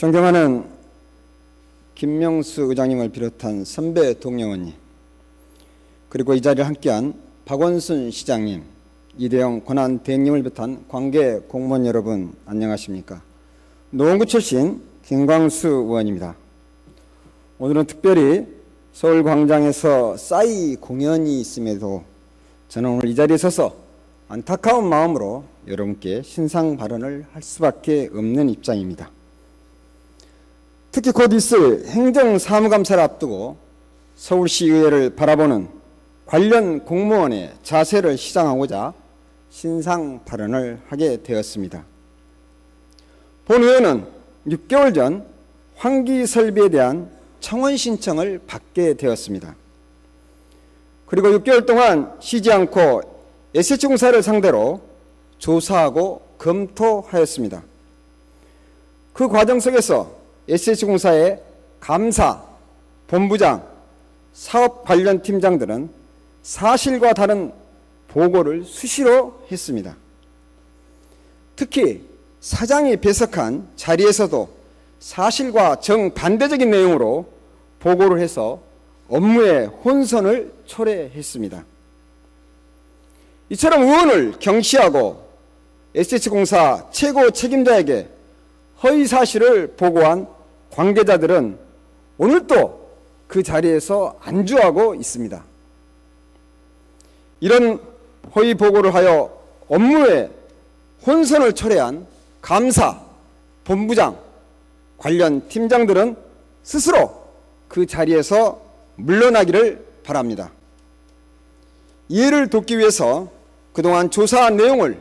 존경하는 김명수 의장님을 비롯한 선배 동료원님, 그리고 이 자리를 함께한 박원순 시장님, 이대영 권한대행님을 비롯한 관계 공무원 여러분, 안녕하십니까? 노원구 출신 김광수 의원입니다. 오늘은 특별히 서울광장에서 싸이 공연이 있음에도 저는 오늘 이 자리에 서서 안타까운 마음으로 여러분께 신상 발언을 할 수밖에 없는 입장입니다. 특히 곧 있을 행정사무감사를 앞두고 서울시의회를 바라보는 관련 공무원의 자세를 시장하고자 신상 발언을 하게 되었습니다. 본 의원은 6개월 전 환기 설비에 대한 청원 신청을 받게 되었습니다. 그리고 6개월 동안 쉬지 않고 SH공사를 상대로 조사하고 검토하였습니다. 그 과정 속에서 SH공사의 감사, 본부장, 사업 관련 팀장들은 사실과 다른 보고를 수시로 했습니다. 특히 사장이 배석한 자리에서도 사실과 정반대적인 내용으로 보고를 해서 업무의 혼선을 초래했습니다. 이처럼 의원을 경시하고 SH공사 최고 책임자에게 허위 사실을 보고한 관계자들은 오늘도 그 자리에서 안주하고 있습니다. 이런 허위 보고를 하여 업무에 혼선을 초래한 감사, 본부장, 관련 팀장들은 스스로 그 자리에서 물러나기를 바랍니다. 이해를 돕기 위해서 그동안 조사한 내용을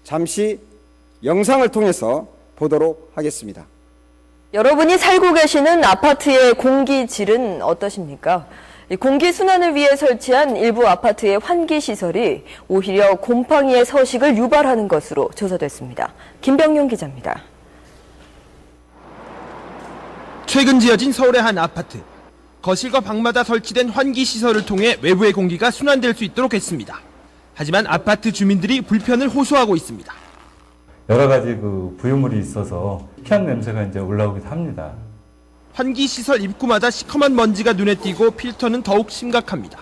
잠시 영상을 통해서 보도록 하겠습니다. 여러분이 살고 계시는 아파트의 공기질은 어떠십니까? 공기 순환을 위해 설치한 일부 아파트의 환기 시설이 오히려 곰팡이의 서식을 유발하는 것으로 조사됐습니다. 김병용 기자입니다. 최근 지어진 서울의 한 아파트. 거실과 방마다 설치된 환기 시설을 통해 외부의 공기가 순환될 수 있도록 했습니다. 하지만 아파트 주민들이 불편을 호소하고 있습니다. 여러 가지 부유물이 있어서 희한 냄새가 이제 올라오기도 합니다. 환기 시설 입구마다 시커먼 먼지가 눈에 띄고 필터는 더욱 심각합니다.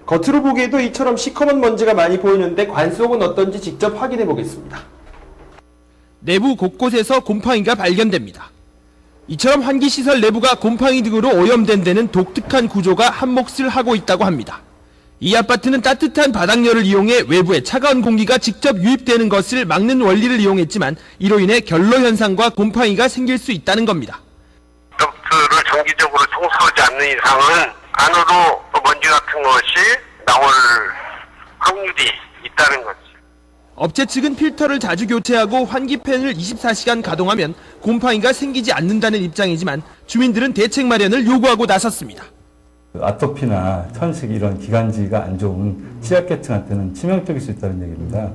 겉으로 보기에도 이처럼 시커먼 먼지가 많이 보이는데 관 속은 어떤지 직접 확인해 보겠습니다. 내부 곳곳에서 곰팡이가 발견됩니다. 이처럼 환기 시설 내부가 곰팡이 등으로 오염된 데는 독특한 구조가 한몫을 하고 있다고 합니다. 이 아파트는 따뜻한 바닥열을 이용해 외부에 차가운 공기가 직접 유입되는 것을 막는 원리를 이용했지만 이로 인해 결로 현상과 곰팡이가 생길 수 있다는 겁니다. 덕트를 정기적으로 청소하지 않는 이상은 안으로 먼지 같은 것이 나올 확률이 있다는 거죠. 업체 측은 필터를 자주 교체하고 환기팬을 24시간 가동하면 곰팡이가 생기지 않는다는 입장이지만 주민들은 대책 마련을 요구하고 나섰습니다. 아토피나 천식 이런 기관지가 안 좋은 취약계층한테는 치명적일 수 있다는 얘기입니다.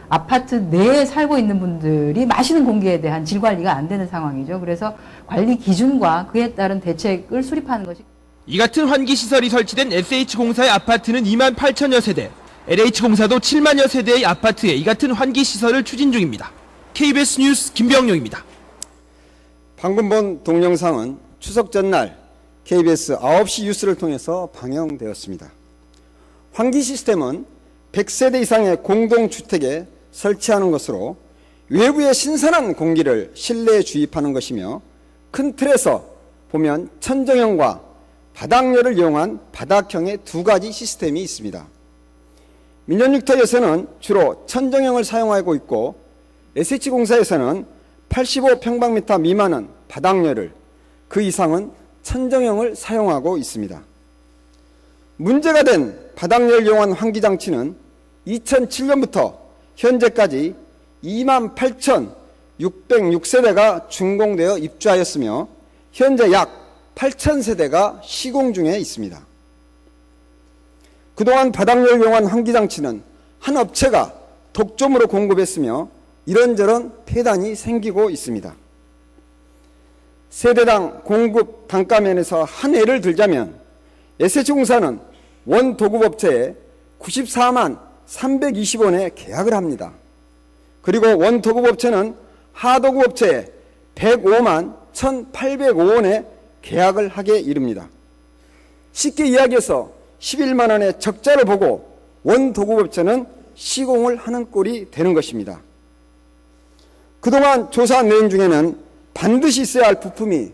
아파트 내에 살고 있는 분들이 마시는 공기에 대한 질 관리가 안 되는 상황이죠. 그래서 관리 기준과 그에 따른 대책을 수립하는 것이. 이 같은 환기 시설이 설치된 SH공사의 아파트는 2만 8천여 세대, LH공사도 7만여 세대의 아파트에 이 같은 환기 시설을 추진 중입니다. KBS 뉴스 김병용입니다. 방금 본 동영상은 추석 전날 KBS 9시 뉴스를 통해서 방영되었습니다. 환기 시스템은 100세대 이상의 공동주택에 설치하는 것으로 외부의 신선한 공기를 실내에 주입하는 것이며 큰 틀에서 보면 천정형과 바닥열을 이용한 바닥형의 두 가지 시스템이 있습니다. 민원육터에서는 주로 천정형을 사용하고 있고 SH공사에서는 85평방미터 미만은 바닥열을, 그 이상은 천정형을 사용하고 있습니다. 문제가 된 바닥열 이용한 환기장치는 2007년부터 현재까지 28,606세대가 준공되어 입주하였으며 현재 약 8,000세대가 시공 중에 있습니다. 그동안 바닥열 이용한 환기장치는 한 업체가 독점으로 공급했으며 이런저런 폐단이 생기고 있습니다. 세대당 공급 단가 면에서 한 예를 들자면 SH공사는 원도급업체에 94만 320원에 계약을 합니다. 그리고 원도급업체는 하도급업체에 105만 1,805원에 계약을 하게 이릅니다. 쉽게 이야기해서 11만 원의 적자를 보고 원도급업체는 시공을 하는 꼴이 되는 것입니다. 그동안 조사한 내용 중에는 반드시 있어야 할 부품이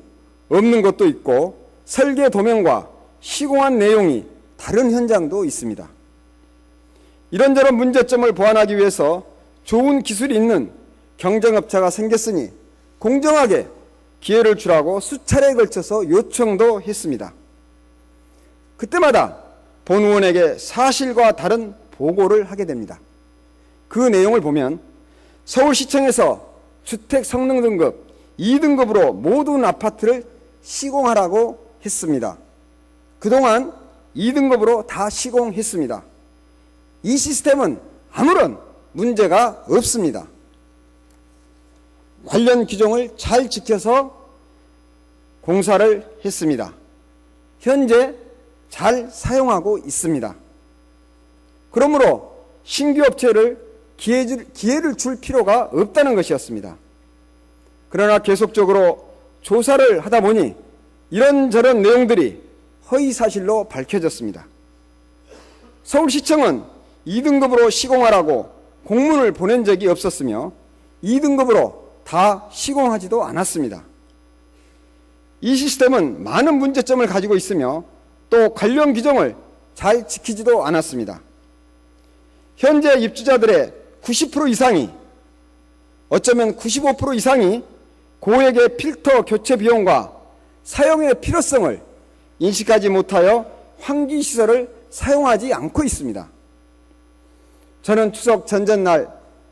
없는 것도 있고 설계 도면과 시공한 내용이 다른 현장도 있습니다. 이런저런 문제점을 보완하기 위해서 좋은 기술이 있는 경쟁업체가 생겼으니 공정하게 기회를 주라고 수차례에 걸쳐서 요청도 했습니다. 그때마다 본 의원에게 사실과 다른 보고를 하게 됩니다. 그 내용을 보면 서울시청에서 주택 성능 등급 2등급으로 모든 아파트를 시공하라고 했습니다. 그동안 2등급으로 다 시공했습니다. 이 시스템은 아무런 문제가 없습니다. 관련 규정을 잘 지켜서 공사를 했습니다. 현재 잘 사용하고 있습니다. 그러므로 신규 업체를 기회를 줄 필요가 없다는 것이었습니다. 그러나 계속적으로 조사를 하다 보니 이런저런 내용들이 허위사실로 밝혀졌습니다. 서울시청은 2등급으로 시공하라고 공문을 보낸 적이 없었으며 2등급으로 다 시공하지도 않았습니다. 이 시스템은 많은 문제점을 가지고 있으며 또 관련 규정을 잘 지키지도 않았습니다. 현재 입주자들의 90% 이상이, 어쩌면 95% 이상이 고액의 필터 교체 비용과 사용의 필요성을 인식하지 못하여 환기시설을 사용하지 않고 있습니다. 저는 추석 전전날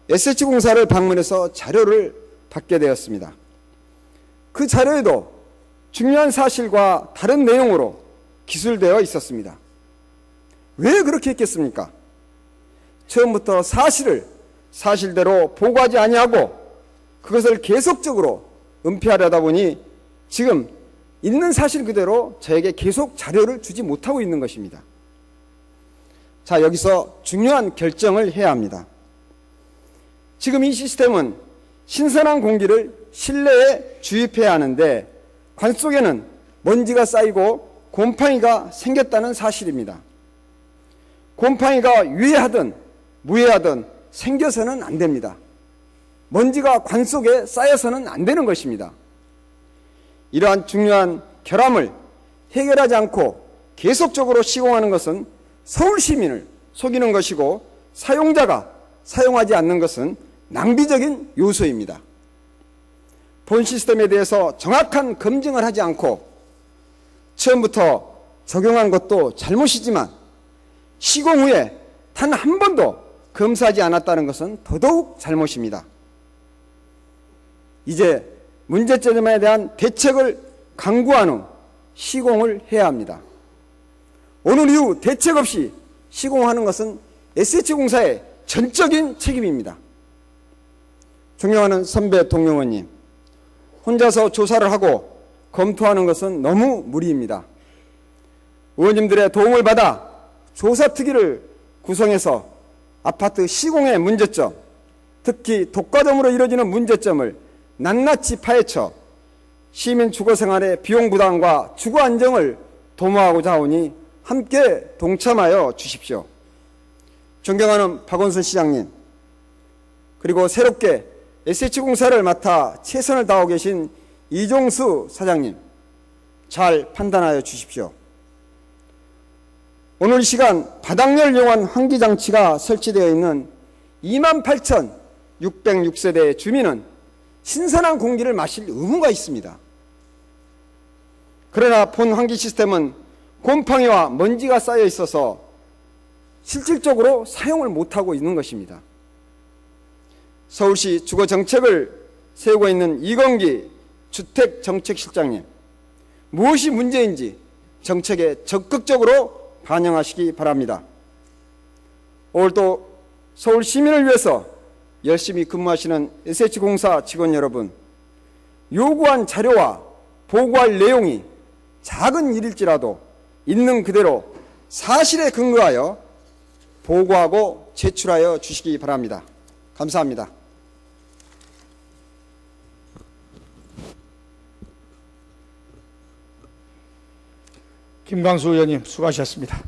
SH공사를 방문해서 자료를 받게 되었습니다. 그 자료에도 중요한 사실과 다른 내용으로 기술되어 있었습니다. 왜 그렇게 했겠습니까? 처음부터 사실을 사실대로 보고하지 아니하고 그것을 계속적으로 은폐하려다 보니 지금 있는 사실 그대로 저에게 계속 자료를 주지 못하고 있는 것입니다. 자, 여기서 중요한 결정을 해야 합니다. 지금 이 시스템은 신선한 공기를 실내에 주입해야 하는데 관 속에는 먼지가 쌓이고 곰팡이가 생겼다는 사실입니다. 곰팡이가 유해하든 무해하든 생겨서는 안 됩니다. 먼지가 관 속에 쌓여서는 안 되는 것입니다. 이러한 중요한 결함을 해결하지 않고 계속적으로 시공하는 것은 서울 시민을 속이는 것이고 사용자가 사용하지 않는 것은 낭비적인 요소입니다. 본 시스템에 대해서 정확한 검증을 하지 않고 처음부터 적용한 것도 잘못이지만 시공 후에 단 한 번도 검사하지 않았다는 것은 더더욱 잘못입니다. 이제 문제점에 대한 대책을 강구한 후 시공을 해야 합니다. 오늘 이후 대책 없이 시공하는 것은 SH공사의 전적인 책임입니다. 존경하는 선배 동료원님, 혼자서 조사를 하고 검토하는 것은 너무 무리입니다. 의원님들의 도움을 받아 조사특위를 구성해서 아파트 시공의 문제점, 특히 독과점으로 이루어지는 문제점을 낱낱이 파헤쳐 시민 주거생활의 비용 부담과 주거 안정을 도모하고자 하오니 함께 동참하여 주십시오. 존경하는 박원순 시장님, 그리고 새롭게 SH공사를 맡아 최선을 다하고 계신 이종수 사장님, 잘 판단하여 주십시오. 오늘 이 시간 바닥열 이용한 환기장치가 설치되어 있는 28,606세대의 주민은 신선한 공기를 마실 의무가 있습니다. 그러나 본 환기 시스템은 곰팡이와 먼지가 쌓여 있어서 실질적으로 사용을 못하고 있는 것입니다. 서울시 주거정책을 세우고 있는 이건기 주택정책실장님, 무엇이 문제인지 정책에 적극적으로 반영하시기 바랍니다. 오늘도 서울 시민을 위해서 열심히 근무하시는 SH공사 직원 여러분, 요구한 자료와 보고할 내용이 작은 일일지라도 있는 그대로 사실에 근거하여 보고하고 제출하여 주시기 바랍니다. 감사합니다. 김광수 의원님 수고하셨습니다.